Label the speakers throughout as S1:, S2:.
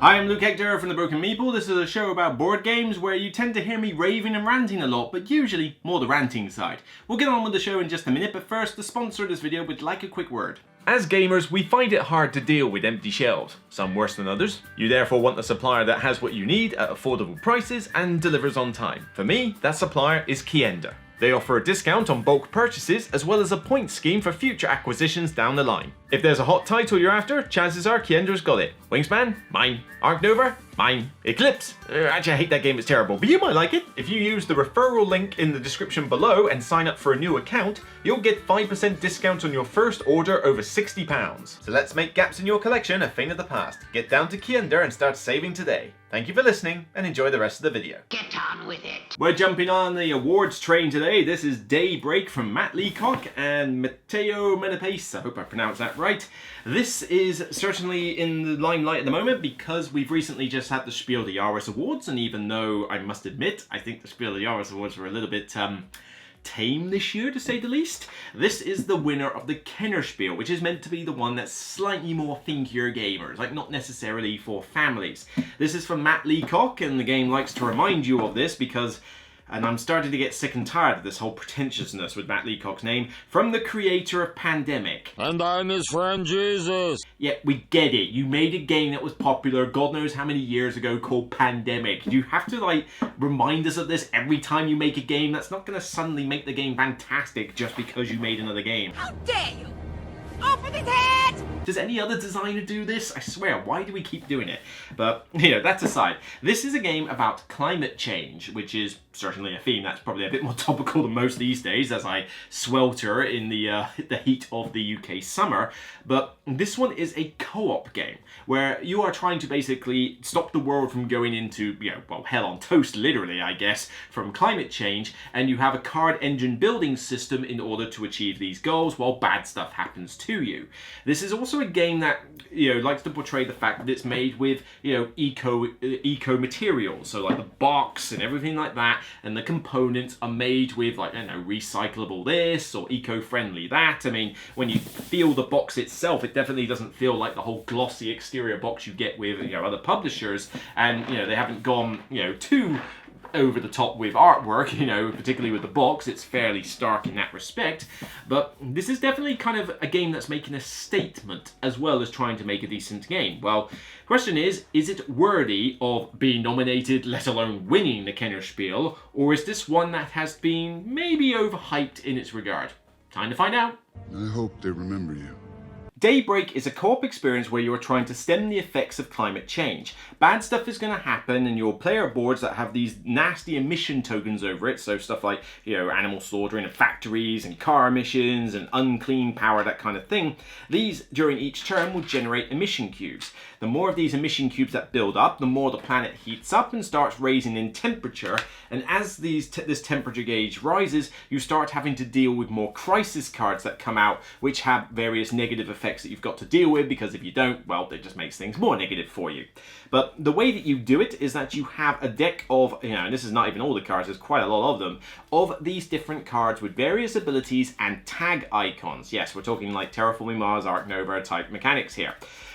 S1: Hi, I'm Luke Hector from the Broken Meeple. This is a show about board games where you tend to hear me raving and ranting a lot, but usually more the ranting side. We'll get on with the show in just a minute, but first, the sponsor of this video would like a quick word. As gamers, we find it hard to deal with empty shelves, some worse than others. You therefore want a supplier that has what you need at affordable prices and delivers on time. For me, that supplier is Kennerspiel. They offer a discount on bulk purchases as well as a point scheme for future acquisitions down the line. If there's a hot title you're after, chances are Kennerspiel's got it. Wingspan? Mine. Arc Nova? Mine. Eclipse? Actually, I hate that game, it's terrible, but you might like it. If you use the referral link in the description below and sign up for a new account, you'll get 5% discount on your first order over £60. So let's make gaps in your collection a thing of the past. Get down to Kennerspiel and start saving today. Thank you for listening and enjoy the rest of the video.
S2: Get on with it.
S1: We're jumping on the awards train today. This is Daybreak from Matt Leacock and Matteo Menepace. I hope I pronounced that right. This is certainly in the limelight at the moment because we've recently just had the Spiel des Jahres Awards, and even though I must admit I think the Spiel des Jahres Awards were a little bit tame this year, to say the least, this is the winner of the Kennerspiel, which is meant to be the one that's slightly more thinkier gamers, like not necessarily for families. This is from Matt Leacock, and the game likes to remind you of this because, and I'm starting to get sick and tired of this whole pretentiousness with Matt Leacock's name, from the creator of Pandemic.
S3: And I'm his friend Jesus.
S1: Yeah, we get it. You made a game that was popular God knows how many years ago called Pandemic. You have to, like, remind us of this every time you make a game. That's not going to suddenly make the game fantastic just because you made another game.
S2: How dare you! Open his head!
S1: Does any other designer do this? I swear, why do we keep doing it? But, you know, that's aside. This is a game about climate change, which is certainly a theme that's probably a bit more topical than most these days as I swelter in the heat of the UK summer. But this one is a co-op game where you are trying to basically stop the world from going into, you know, well, hell on toast, literally, I guess, from climate change, and you have a card engine building system in order to achieve these goals while bad stuff happens to you. This is also a game that, you know, likes to portray the fact that it's made with, you know, eco materials, so like the box and everything like that, and the components are made with, like, I don't know, recyclable this or eco-friendly that. I mean, when you feel the box itself, it definitely doesn't feel like the whole glossy exterior box you get with, you know, other publishers, and, you know, they haven't gone, you know, too over the top with artwork, you know, particularly with the box. It's fairly stark in that respect, but this is definitely kind of a game that's making a statement as well as trying to make a decent game. Well, the question is it worthy of being nominated, let alone winning the Kennerspiel, or is this one that has been maybe overhyped in its regard? Time to find out.
S4: I hope they remember you.
S1: Daybreak is a co-op experience where you are trying to stem the effects of climate change. Bad stuff is going to happen, and your player boards that have these nasty emission tokens over it, so stuff like, you know, animal slaughtering in factories and car emissions and unclean power, that kind of thing, these during each turn will generate emission cubes. The more of these emission cubes that build up, the more the planet heats up and starts raising in temperature, and as this temperature gauge rises, you start having to deal with more crisis cards that come out, which have various negative effects that you've got to deal with, because if you don't, well, it just makes things more negative for you. But the way that you do it is that you have a deck of, you know, and this is not even all the cards, there's quite a lot of them, of these different cards with various abilities and tag icons. Yes, we're talking like Terraforming Mars, Arc Nova type mechanics here.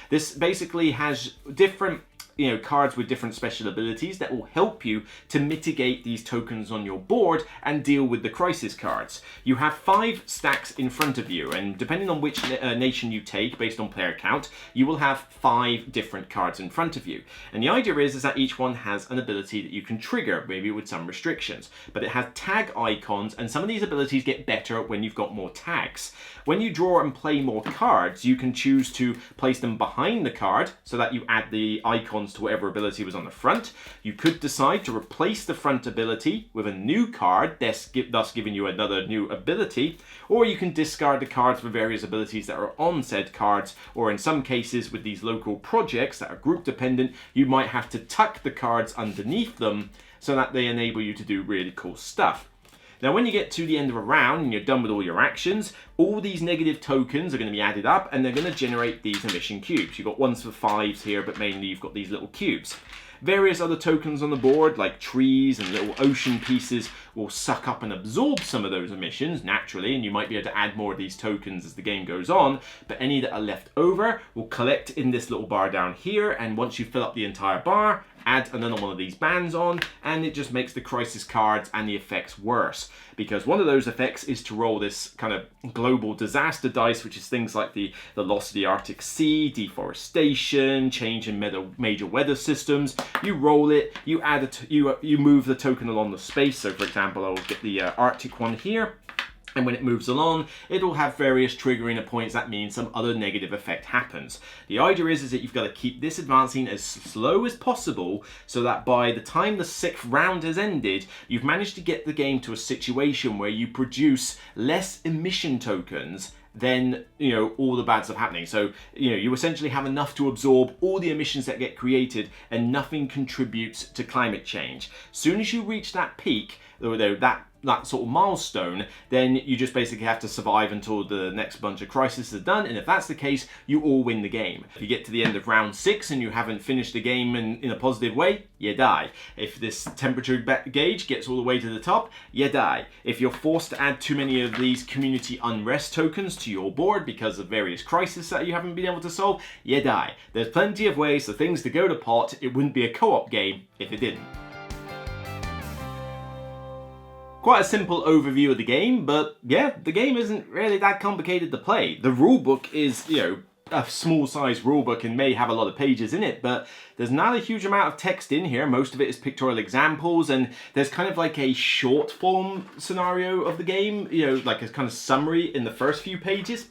S1: This basically has different, you know, cards with different special abilities that will help you to mitigate these tokens on your board and deal with the crisis cards. You have 5 stacks in front of you, and depending on which nation you take based on player count, you will have 5 different cards in front of you. And the idea is that each one has an ability that you can trigger, maybe with some restrictions, but it has tag icons, and some of these abilities get better when you've got more tags. When you draw and play more cards, you can choose to place them behind the card so that you add the icons to whatever ability was on the front. You could decide to replace the front ability with a new card, thus giving you another new ability, or you can discard the cards for various abilities that are on said cards, or in some cases with these local projects that are group dependent, you might have to tuck the cards underneath them so that they enable you to do really cool stuff. Now, when you get to the end of a round and you're done with all your actions, all these negative tokens are going to be added up and they're going to generate these emission cubes. You've got ones for 5s here, but mainly you've got these little cubes. Various other tokens on the board, like trees and little ocean pieces, will suck up and absorb some of those emissions naturally, and you might be able to add more of these tokens as the game goes on, but any that are left over will collect in this little bar down here, and once you fill up the entire bar, add another one of these bands on, and it just makes the crisis cards and the effects worse. Because one of those effects is to roll this kind of global disaster dice, which is things like the loss of the Arctic Sea, deforestation, change in major weather systems. You roll it, you add you move the token along the space. So for example, I'll get the Arctic one here. And when it moves along, it'll have various triggering points. That means some other negative effect happens. The idea is that you've got to keep this advancing as slow as possible so that by the time the 6th round has ended, you've managed to get the game to a situation where you produce less emission tokens then, you know, all the bad stuff happening. So, you know, you essentially have enough to absorb all the emissions that get created and nothing contributes to climate change. Soon as you reach that peak, or that sort of milestone, then you just basically have to survive until the next bunch of crises are done, and if that's the case, you all win the game. If you get to the end of round 6 and you haven't finished the game in a positive way, you die. If this temperature gauge gets all the way to the top, you die. If you're forced to add too many of these community unrest tokens to your board because of various crises that you haven't been able to solve, you die. There's plenty of ways for things to go to pot. It wouldn't be a co-op game if it didn't. Quite a simple overview of the game, but yeah, the game isn't really that complicated to play. The rulebook is, you know, a small size rulebook and may have a lot of pages in it, but there's not a huge amount of text in here. Most of it is pictorial examples, and there's kind of like a short form scenario of the game, you know, like a kind of summary in the first few pages,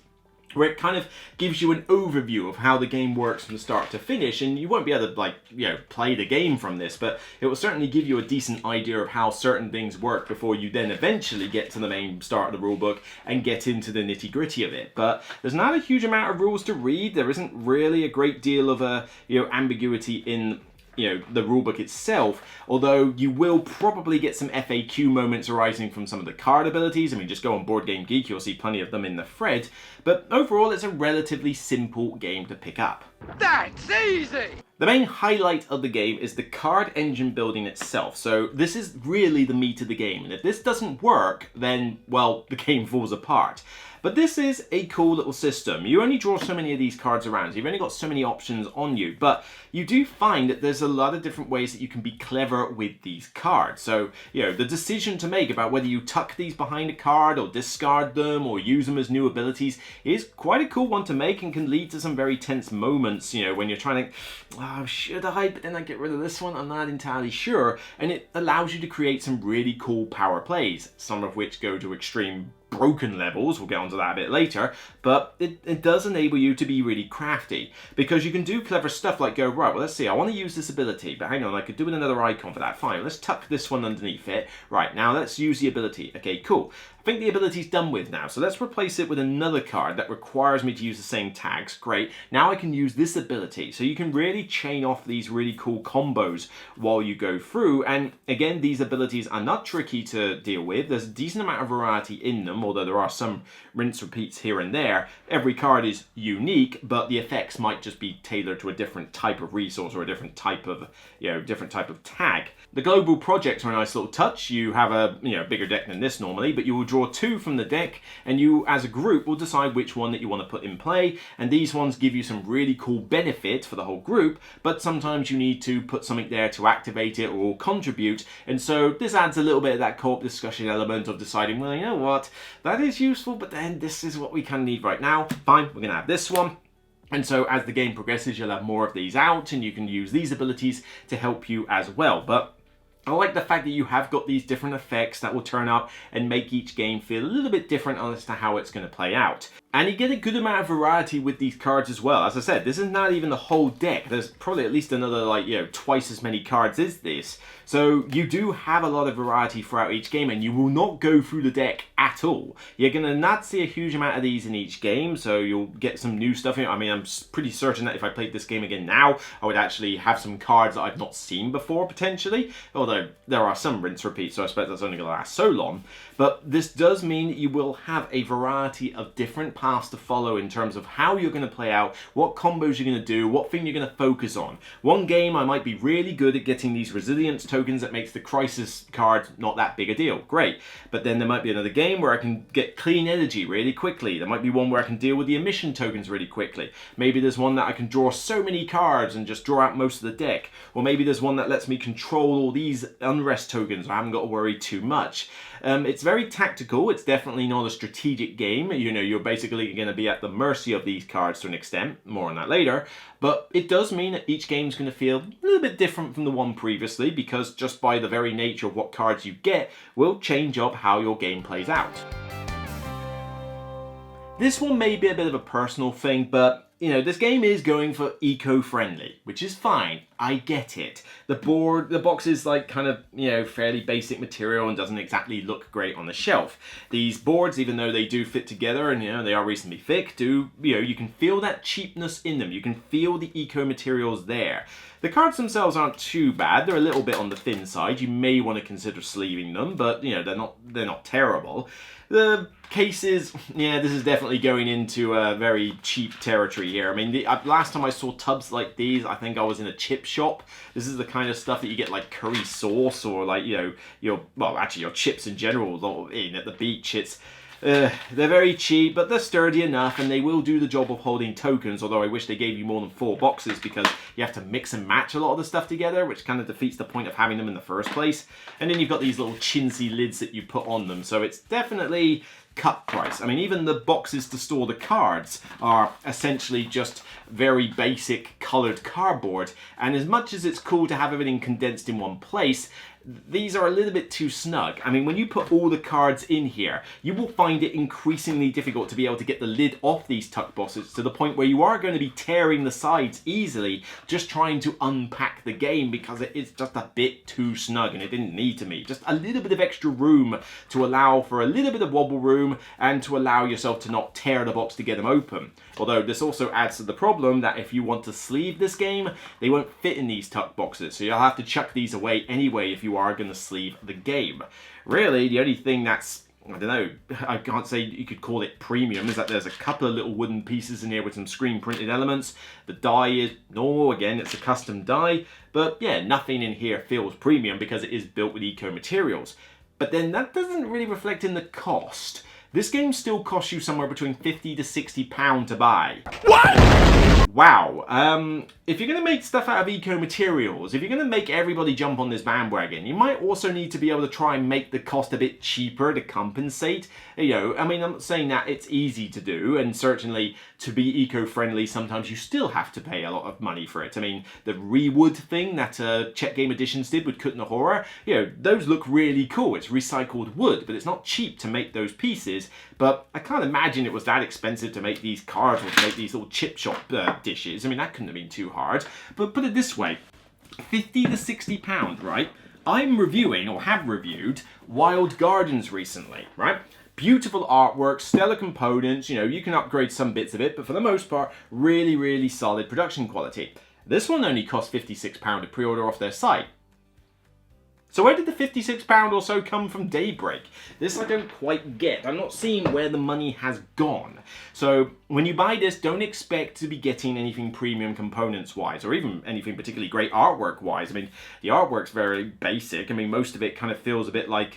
S1: where it kind of gives you an overview of how the game works from start to finish, and you won't be able to, like, you know, play the game from this, but it will certainly give you a decent idea of how certain things work before you then eventually get to the main start of the rulebook and get into the nitty-gritty of it. But there's not a huge amount of rules to read. There isn't really a great deal of ambiguity in, you know, the rulebook itself, although you will probably get some FAQ moments arising from some of the card abilities. I mean, just go on Board Game Geek, you'll see plenty of them in the thread, but overall it's a relatively simple game to pick up.
S2: That's easy!
S1: The main highlight of the game is the card engine building itself, so this is really the meat of the game, and if this doesn't work, then, well, the game falls apart. But this is a cool little system. You only draw so many of these cards around, so you've only got so many options on you, but you do find that there's a lot of different ways that you can be clever with these cards. So, you know, the decision to make about whether you tuck these behind a card or discard them or use them as new abilities is quite a cool one to make and can lead to some very tense moments, you know, when you're trying to, oh, should I? But then I get rid of this one, I'm not entirely sure. And it allows you to create some really cool power plays, some of which go to extreme broken levels, we'll get onto that a bit later, but it does enable you to be really crafty, because you can do clever stuff like go, right, well, let's see, I want to use this ability, but hang on, I could do another icon for that. Fine, let's tuck this one underneath it. Right, now let's use the ability. Okay, cool. I think the ability's done with now, so let's replace it with another card that requires me to use the same tags. Great, now I can use this ability. So you can really chain off these really cool combos while you go through, and again, these abilities are not tricky to deal with. There's a decent amount of variety in them, although there are some rinse repeats here and there. Every card is unique, but the effects might just be tailored to a different type of resource or a different type of, you know, different type of tag. The global projects are a nice little touch. You have a, you know, bigger deck than this normally, but you will draw 2 from the deck, and you as a group will decide which one that you want to put in play, and these ones give you some really cool benefit for the whole group, but sometimes you need to put something there to activate it or contribute, and so this adds a little bit of that co-op discussion element of deciding, well, you know what, that is useful, but then this is what we kind of need right now. Fine, we're going to have this one. And so as the game progresses, you'll have more of these out, and you can use these abilities to help you as well. But I like the fact that you have got these different effects that will turn up and make each game feel a little bit different as to how it's going to play out. And you get a good amount of variety with these cards as well. As I said, this is not even the whole deck. There's probably at least another, like, you know, twice as many cards as this. So you do have a lot of variety throughout each game, and you will not go through the deck at all. You're going to not see a huge amount of these in each game, so you'll get some new stuff in. I mean, I'm pretty certain that if I played this game again now, I would actually have some cards that I've not seen before, potentially. Although, there are some rinse repeats, so I expect that's only going to last so long. But this does mean that you will have a variety of different paths to follow in terms of how you're going to play out, what combos you're going to do, what thing you're going to focus on. One game, I might be really good at getting these resilience tokens that makes the crisis card not that big a deal. Great. But then there might be another game where I can get clean energy really quickly. There might be one where I can deal with the emission tokens really quickly. Maybe there's one that I can draw so many cards and just draw out most of the deck. Or maybe there's one that lets me control all these unrest tokens. I haven't got to worry too much. It's very tactical. It's definitely not a strategic game. You know, you're basically going to be at the mercy of these cards to an extent. More on that later. But it does mean that each game's going to feel a little bit different from the one previously, because just by the very nature of what cards you get will change up how your game plays out. This one may be a bit of a personal thing, but you know, this game is going for eco-friendly, which is fine. I get it. The box is like kind of, you know, fairly basic material and doesn't exactly look great on the shelf. These boards, even though they do fit together and, you know, they are reasonably thick, you can feel that cheapness in them. You can feel the eco materials there. The cards themselves aren't too bad. They're a little bit on the thin side. You may want to consider sleeving them, but, you know, they're not terrible. The cases, yeah, this is definitely going into a very cheap territory here. I mean, last time I saw tubs like these, I think I was in a chip shop. This is the kind of stuff that you get like curry sauce or like, you know, your chips in general in at the beach. They're very cheap, but they're sturdy enough, and they will do the job of holding tokens, although I wish they gave you more than 4 boxes, because you have to mix and match a lot of the stuff together, which kind of defeats the point of having them in the first place. And then you've got these little chintzy lids that you put on them, so it's definitely cut price. I mean, even the boxes to store the cards are essentially just very basic coloured cardboard, and as much as it's cool to have everything condensed in one place, these are a little bit too snug. I mean, when you put all the cards in here, you will find it increasingly difficult to be able to get the lid off these tuck boxes to the point where you are going to be tearing the sides easily just trying to unpack the game, because it is just a bit too snug, and it didn't need to be. Just a little bit of extra room to allow for a little bit of wobble room and to allow yourself to not tear the box to get them open. Although this also adds to the problem that if you want to sleeve this game, they won't fit in these tuck boxes, so you'll have to chuck these away anyway if you are going to sleeve the game. Really, the only thing that's, I don't know, I can't say you could call it premium, is that there's a couple of little wooden pieces in here with some screen printed elements. The die is normal, again, it's a custom die, but yeah, nothing in here feels premium because it is built with eco materials. But then that doesn't really reflect in the cost. This game still costs you somewhere between £50 to £60 to buy. What? Wow. If you're going to make stuff out of eco materials, if you're going to make everybody jump on this bandwagon, you might also need to be able to try and make the cost a bit cheaper to compensate. You know, I mean, I'm not saying that it's easy to do, and certainly to be eco-friendly, sometimes you still have to pay a lot of money for it. I mean, the rewood thing that Czech Game Editions did with Cut and Horror, you know, those look really cool. It's recycled wood, but it's not cheap to make those pieces. But I can't imagine it was that expensive to make these cards or to make these little chip shop dishes. I mean, that couldn't have been too hard. But put it this way, £50 to £60, right? I'm reviewing, or have reviewed, Wild Gardens recently, right? Beautiful artwork, stellar components, you know, you can upgrade some bits of it, but for the most part, really, really solid production quality. This one only cost £56 to pre-order off their site. So where did the £56 or so come from Daybreak? This I don't quite get. I'm not seeing where the money has gone. So when you buy this, don't expect to be getting anything premium components-wise, or even anything particularly great artwork-wise. I mean, the artwork's very basic. I mean, most of it kind of feels a bit like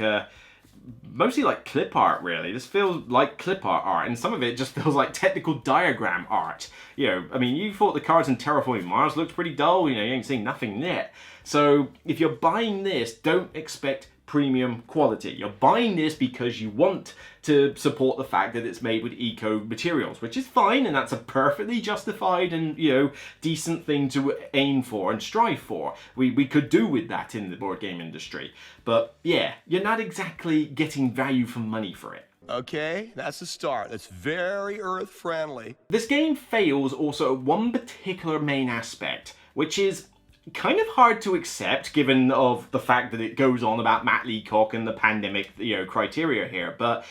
S1: mostly like clip art, really. This feels like clip art, and some of it just feels like technical diagram art. You know, I mean, you thought the cards in Terraforming Mars looked pretty dull, you know, you ain't seen nothing yet. So if you're buying this, don't expect premium quality. You're buying this because you want to support the fact that it's made with eco materials, which is fine, and that's a perfectly justified and, you know, decent thing to aim for and strive for. We could do with that in the board game industry. But yeah, you're not exactly getting value for money for it.
S5: Okay, that's a start. That's very earth-friendly.
S1: This game fails also at one particular main aspect, which is kind of hard to accept given of the fact that it goes on about Matt Leacock and the pandemic, criteria here, but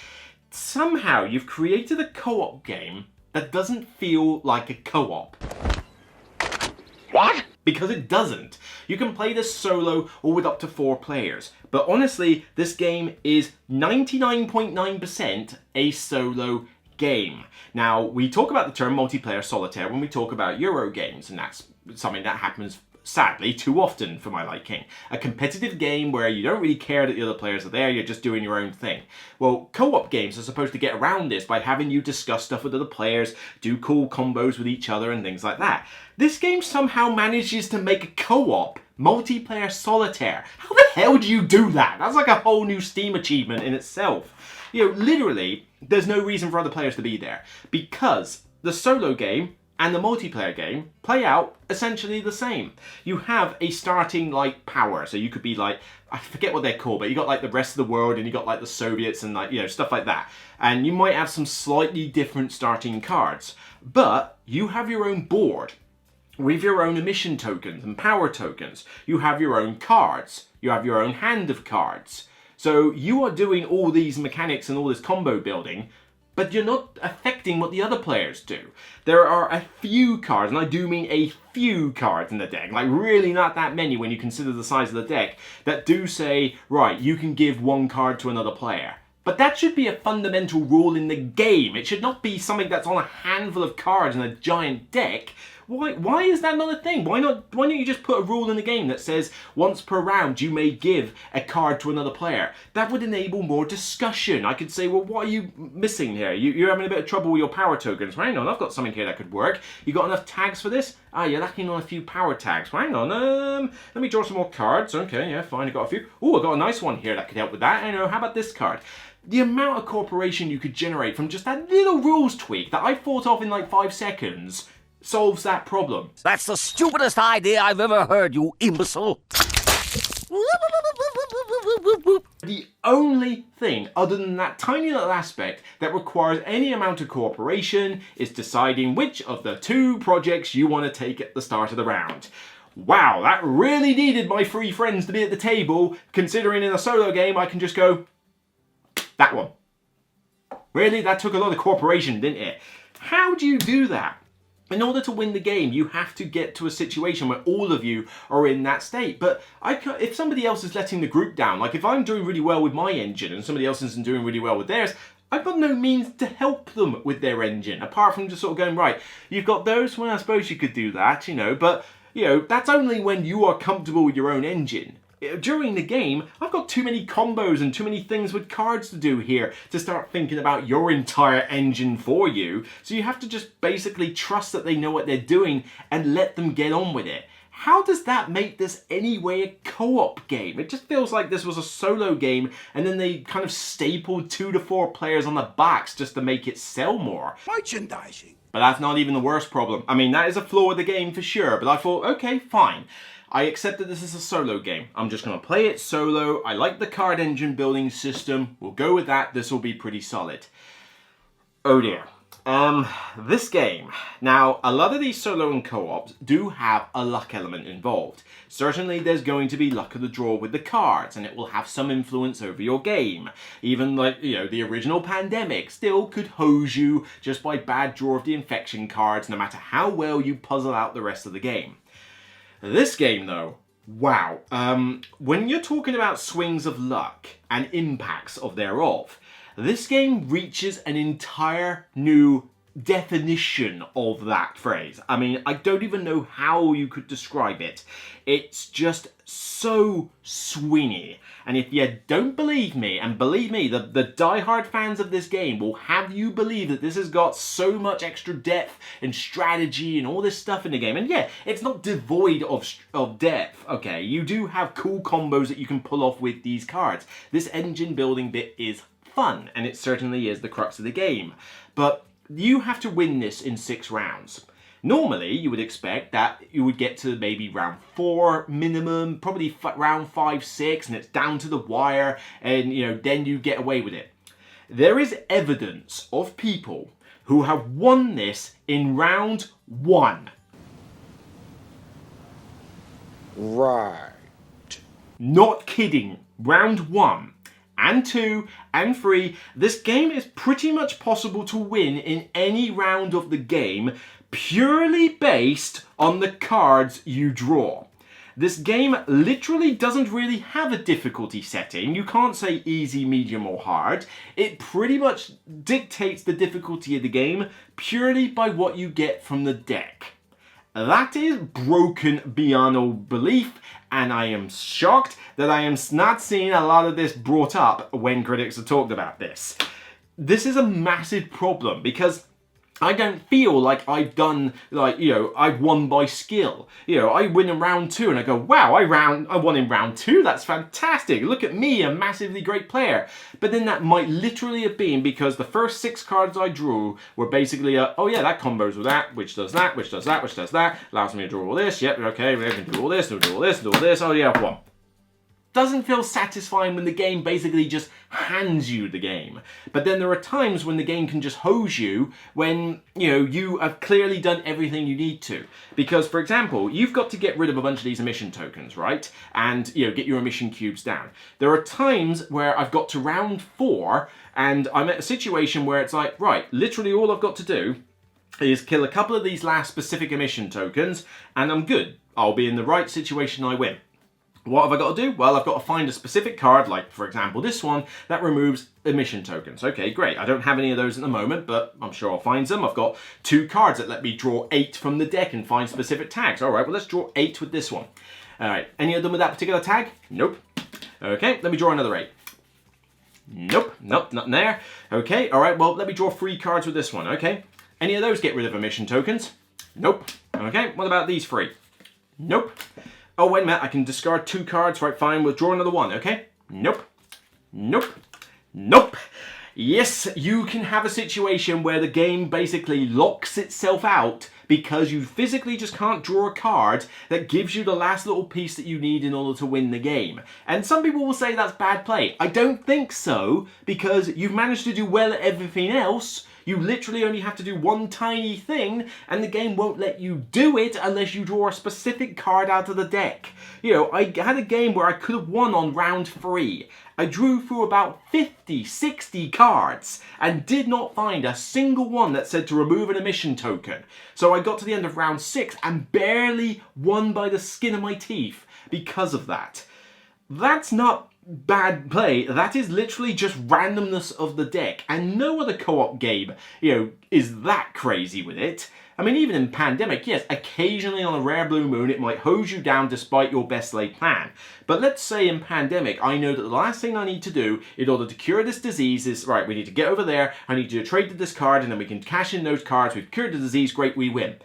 S1: somehow you've created a co-op game that doesn't feel like a co-op.
S2: What?
S1: Because it doesn't. You can play this solo or with up to 4 players. But honestly, this game is 99.9% a solo game. Now, we talk about the term multiplayer solitaire when we talk about Euro games, and that's something that happens sadly too often for my liking. A competitive game where you don't really care that the other players are there, you're just doing your own thing. Well, co-op games are supposed to get around this by having you discuss stuff with other players, do cool combos with each other and things like that. This game somehow manages to make a co-op multiplayer solitaire. How the hell do you do that? That's like a whole new Steam achievement in itself. Literally, there's no reason for other players to be there because the solo game and the multiplayer game play out essentially the same. You have a starting power, so you could be I forget what they're called, but you got the rest of the world and you got the Soviets and stuff like that. And you might have some slightly different starting cards, but you have your own board with your own emission tokens and power tokens. You have your own cards. You have your own hand of cards. So you are doing all these mechanics and all this combo building, but you're not affecting what the other players do. There are a few cards, and I do mean a few cards in the deck, really not that many when you consider the size of the deck, that do say, right, you can give one card to another player. But that should be a fundamental rule in the game. It should not be something that's on a handful of cards in a giant deck. Why is that not a thing? Why don't you just put a rule in the game that says once per round you may give a card to another player? That would enable more discussion. I could say, well, what are you missing here? You're having a bit of trouble with your power tokens. Well, hang on, I've got something here that could work. You got enough tags for this? Ah, you're lacking on a few power tags. Well, hang on, let me draw some more cards. Okay, yeah, fine, I got a few. Oh, I got a nice one here that could help with that. I know, how about this card? The amount of cooperation you could generate from just that little rules tweak that I thought of in 5 seconds solves that problem.
S3: That's the stupidest idea I've ever heard, you imbecile.
S1: The only thing other than that tiny little aspect that requires any amount of cooperation is deciding which of the 2 projects you want to take at the start of the round. Wow, that really needed my 3 friends to be at the table, considering in a solo game I can just go, that one. Really? That took a lot of cooperation, didn't it? How do you do that? In order to win the game, you have to get to a situation where all of you are in that state. But if somebody else is letting the group down, if I'm doing really well with my engine and somebody else isn't doing really well with theirs, I've got no means to help them with their engine, apart from just sort of going, right, you've got those, well, I suppose you could do that, but, that's only when you are comfortable with your own engine. During the game, I've got too many combos and too many things with cards to do here to start thinking about your entire engine for you. So you have to just basically trust that they know what they're doing and let them get on with it. How does that make this anyway a co-op game? It just feels like this was a solo game and then they kind of stapled 2 to 4 players on the backs just to make it sell more.
S5: Merchandising.
S1: But that's not even the worst problem. I mean, that is a flaw with the game for sure, but I thought, okay, fine. I accept that this is a solo game. I'm just going to play it solo. I like the card engine building system. We'll go with that. This will be pretty solid. Oh dear. This game. Now, a lot of these solo and co-ops do have a luck element involved. Certainly there's going to be luck of the draw with the cards, and it will have some influence over your game. Even the original Pandemic still could hose you just by bad draw of the infection cards, no matter how well you puzzle out the rest of the game. This game, though, wow. When you're talking about swings of luck and impacts of thereof, this game reaches an entire new definition of that phrase. I mean, I don't even know how you could describe it. It's just so swingy. And if you don't believe me, and believe me, the die-hard fans of this game will have you believe that this has got so much extra depth and strategy and all this stuff in the game. And yeah, it's not devoid of depth, okay? You do have cool combos that you can pull off with these cards. This engine building bit is fun, and it certainly is the crux of the game. But you have to win this in 6 rounds. Normally, you would expect that you would get to maybe round 4 minimum, probably round 5, 6, and it's down to the wire, and then you get away with it. There is evidence of people who have won this in round 1.
S6: Right.
S1: Not kidding. Round 1 and 2 and 3, this game is pretty much possible to win in any round of the game purely based on the cards you draw. This game literally doesn't really have a difficulty setting. You can't say easy, medium, or hard. It pretty much dictates the difficulty of the game purely by what you get from the deck. That is broken beyond all belief, and I am shocked that I am not seeing a lot of this brought up when critics are talking about this. This is a massive problem because I don't feel like I've done, I've won by skill. I win in round 2 and I go, wow, I won in round 2, that's fantastic. Look at me, a massively great player. But then that might literally have been because the first 6 cards I drew were basically, oh yeah, that combos with that, which does that, which does that, which does that, allows me to draw all this, yep, okay, we can do all this, do all this, do all this, oh yeah, I've won. Doesn't feel satisfying when the game basically just hands you the game. But then there are times when the game can just hose you when, you have clearly done everything you need to. Because, for example, you've got to get rid of a bunch of these emission tokens, right? And, get your emission cubes down. There are times where I've got to round 4 and I'm at a situation where it's like, right, literally all I've got to do is kill a couple of these last specific emission tokens and I'm good. I'll be in the right situation, I win. What have I got to do? Well, I've got to find a specific card, like, for example, this one, that removes emission tokens. Okay, great. I don't have any of those at the moment, but I'm sure I'll find some. I've got 2 cards that let me draw 8 from the deck and find specific tags. All right, well, let's draw 8 with this one. All right, any of them with that particular tag? Nope. Okay, let me draw another 8. Nope, nothing there. Okay, all right, well, let me draw 3 cards with this one. Okay, any of those get rid of emission tokens? Nope. Okay, what about these 3? Nope. Oh, wait a minute, I can discard 2 cards, right, fine, we'll draw another 1, okay? Nope. Nope. Nope. Yes, you can have a situation where the game basically locks itself out because you physically just can't draw a card that gives you the last little piece that you need in order to win the game. And some people will say that's bad play. I don't think so, because you've managed to do well at everything else. You literally only have to do one tiny thing, and the game won't let you do it unless you draw a specific card out of the deck. I had a game where I could have won on round 3. I drew through about 50, 60 cards and did not find a single one that said to remove an emission token. So I got to the end of round 6 and barely won by the skin of my teeth because of that. That's not bad play, that is literally just randomness of the deck, and no other co-op game, is that crazy with it. I mean, even in Pandemic, yes, occasionally on a rare blue moon it might hose you down despite your best laid plan. But let's say in Pandemic, I know that the last thing I need to do in order to cure this disease is, right, we need to get over there, I need to trade this card, and then we can cash in those cards, we've cured the disease, great, we win.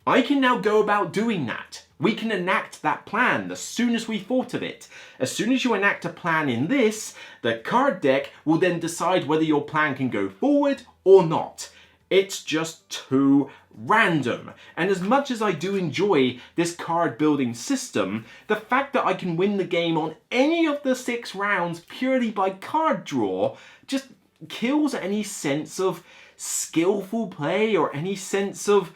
S1: I can now go about doing that. We can enact that plan as soon as we thought of it. As soon as you enact a plan in this, the card deck will then decide whether your plan can go forward or not. It's just too random. And as much as I do enjoy this card building system, the fact that I can win the game on any of the 6 rounds purely by card draw just kills any sense of skillful play or any sense of,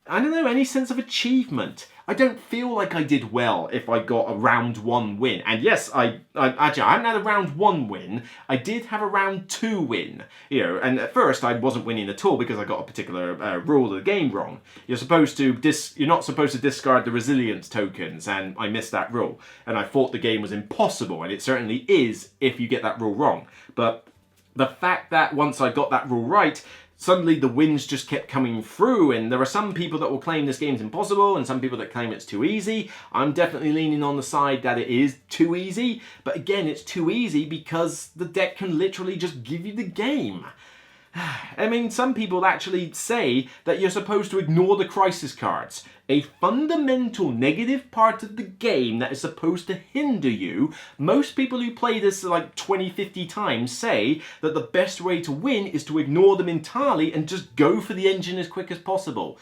S1: any sense of achievement. I don't feel like I did well if I got a round 1 win. And yes, I haven't had a round 1 win. I did have a round 2 win. And at first I wasn't winning at all because I got a particular rule of the game wrong. You're not supposed to discard the resilience tokens, and I missed that rule. And I thought the game was impossible, and it certainly is if you get that rule wrong. But the fact that once I got that rule right, suddenly the wins just kept coming through, and there are some people that will claim this game's impossible and some people that claim it's too easy. I'm definitely leaning on the side that it is too easy, but again, it's too easy because the deck can literally just give you the game. I mean, some people actually say that you're supposed to ignore the crisis cards, a fundamental negative part of the game that is supposed to hinder you. Most people who play this like 20, 50 times say that the best way to win is to ignore them entirely and just go for the engine as quick as possible.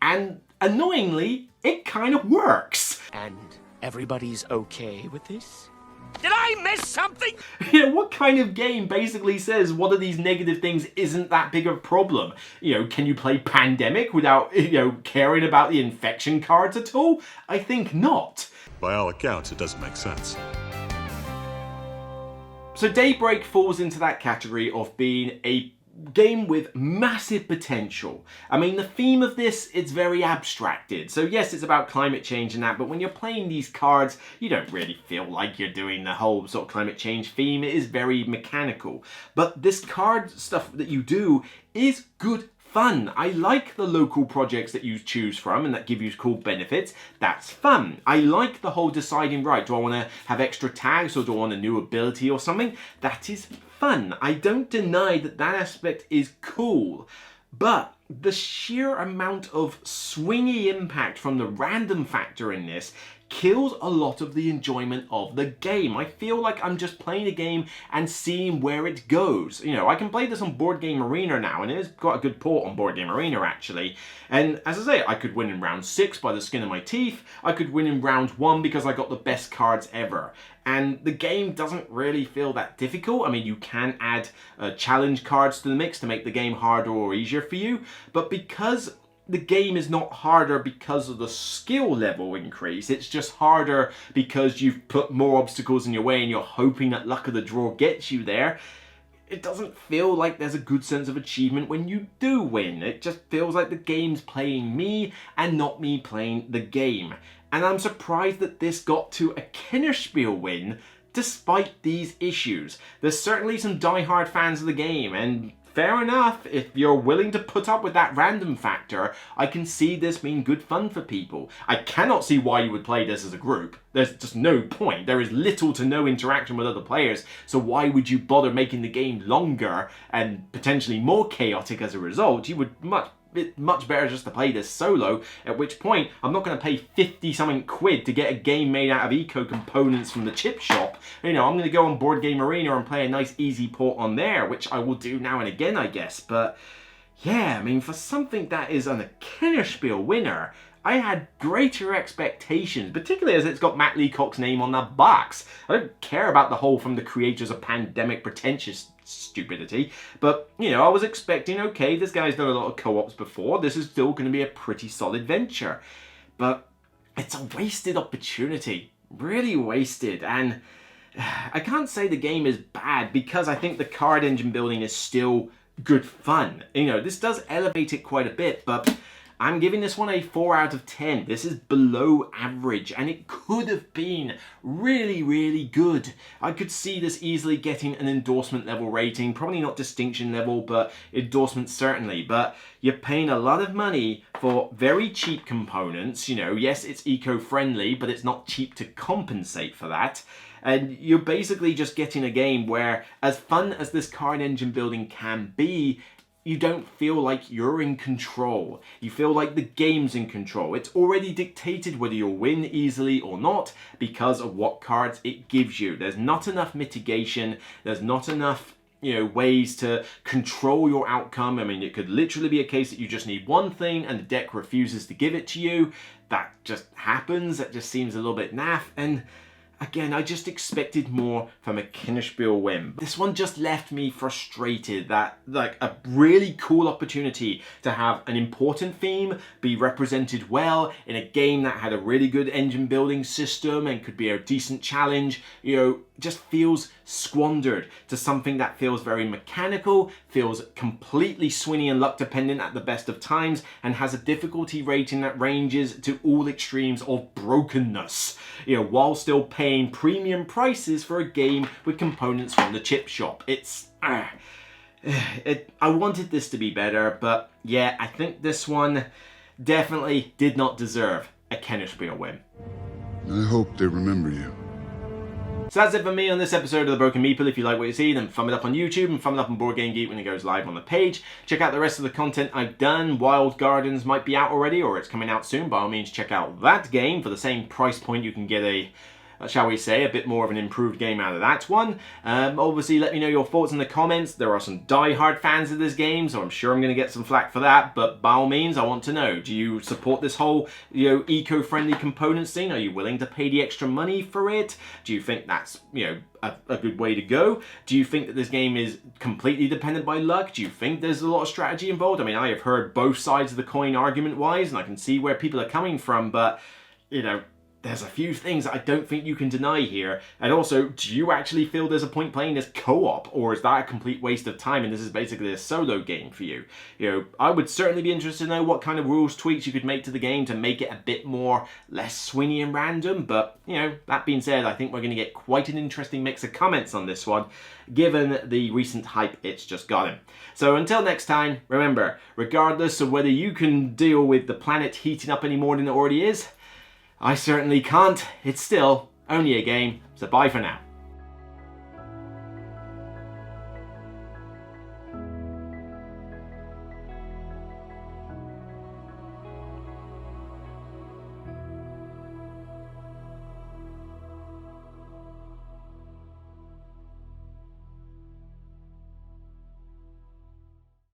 S1: And annoyingly, it kind of works.
S3: And everybody's okay with this? Did I miss something?
S1: What kind of game basically says one of these negative things isn't that big of a problem? Can you play Pandemic without, caring about the infection cards at all? I think not.
S6: By all accounts, it doesn't make sense.
S1: So Daybreak falls into that category of being a game with massive potential. I mean, the theme of this, it's very abstracted. So yes, it's about climate change and that, but when you're playing these cards, you don't really feel like you're doing the whole sort of climate change theme. It is very mechanical. But this card stuff that you do is good fun. I like the local projects that you choose from and that give you cool benefits. That's fun. I like the whole deciding, right, do I want to have extra tags or do I want a new ability or something? That is fun. I don't deny that that aspect is cool. But the sheer amount of swingy impact from the random factor in this kills a lot of the enjoyment of the game. I feel like I'm just playing a game and seeing where it goes. You know, I can play this on Board Game Arena now, and it's got a good port on Board Game Arena actually. And as I say, I could win in round 6 by the skin of my teeth. I could win in round 1 because I got the best cards ever. And the game doesn't really feel that difficult. I mean, you can add challenge cards to the mix to make the game harder or easier for you. But because the game is not harder because of the skill level increase, it's just harder because you've put more obstacles in your way and you're hoping that luck of the draw gets you there. It doesn't feel like there's a good sense of achievement when you do win. It just feels like the game's playing me and not me playing the game. And I'm surprised that this got to a Kennerspiel win despite these issues. There's certainly some die-hard fans of the game, and fair enough, if you're willing to put up with that random factor, I can see this being good fun for people. I cannot see why you would play this as a group. There's just no point. There is little to no interaction with other players, so why would you bother making the game longer and potentially more chaotic as a result? You would much better just to play this solo, at which point I'm not going to pay 50 something quid to get a game made out of eco components from the chip shop. You know, I'm going to go on Board Game Arena and play a nice easy port on there, which I will do now and again, I guess. But yeah, I mean, for something that is a Kennerspiel winner, I had greater expectations, particularly as it's got Matt Leacock's name on the box. I don't care about the whole from the creators of Pandemic pretentious stupidity, but you know, I was expecting, okay, this guy's done a lot of co-ops before, this is still going to be a pretty solid venture. But it's a wasted opportunity, really wasted, and I can't say the game is bad because I think the card engine building is still good fun. You know, this does elevate it quite a bit, but I'm giving this one a 4 out of 10. This is below average, and it could have been really, really good. I could see this easily getting an endorsement level rating, probably not distinction level, but endorsement certainly. But you're paying a lot of money for very cheap components. You know, yes, it's eco-friendly, but it's not cheap to compensate for that. And you're basically just getting a game where, as fun as this card engine building can be, you don't feel like you're in control. You feel like the game's in control. It's already dictated whether you'll win easily or not because of what cards it gives you. There's not enough mitigation. There's not enough, you know, ways to control your outcome. I mean, it could literally be a case that you just need one thing and the deck refuses to give it to you. That just happens. That just seems a little bit naff. And again, I just expected more from a Kennerspiel win. This one just left me frustrated that, like, a really cool opportunity to have an important theme be represented well in a game that had a really good engine building system and could be a decent challenge, you know, just feels squandered to something that feels very mechanical, feels completely swingy and luck dependent at the best of times, and has a difficulty rating that ranges to all extremes of brokenness, you know, while still paying premium prices for a game with components from the chip shop. I wanted this to be better, but yeah, I think this one definitely did not deserve a Kennerspiel win.
S4: I hope they remember you.
S1: So that's it for me on this episode of The Broken Meeple. If you like what you see, then thumb it up on YouTube and thumb it up on Board Game Geek when it goes live on the page. Check out the rest of the content I've done. Wild Gardens might be out already, or it's coming out soon. By all means, check out that game. For the same price point, you can get a, shall we say, a bit more of an improved game out of that one. Obviously, let me know your thoughts in the comments. There are some die-hard fans of this game, so I'm sure I'm going to get some flack for that. But by all means, I want to know, do you support this whole, you know, eco-friendly components thing? Are you willing to pay the extra money for it? Do you think that's, you know, a good way to go? Do you think that this game is completely dependent by luck? Do you think there's a lot of strategy involved? I mean, I have heard both sides of the coin argument-wise, and I can see where people are coming from, but, you know, there's a few things I don't think you can deny here. And also, do you actually feel there's a point playing this co-op, or is that a complete waste of time and this is basically a solo game for you? You know, I would certainly be interested to know what kind of rules tweaks you could make to the game to make it a bit more less swingy and random. But, you know, that being said, I think we're going to get quite an interesting mix of comments on this one, given the recent hype it's just gotten. So until next time, remember, regardless of whether you can deal with the planet heating up any more than it already is, I certainly can't. It's still only a game, so bye for now.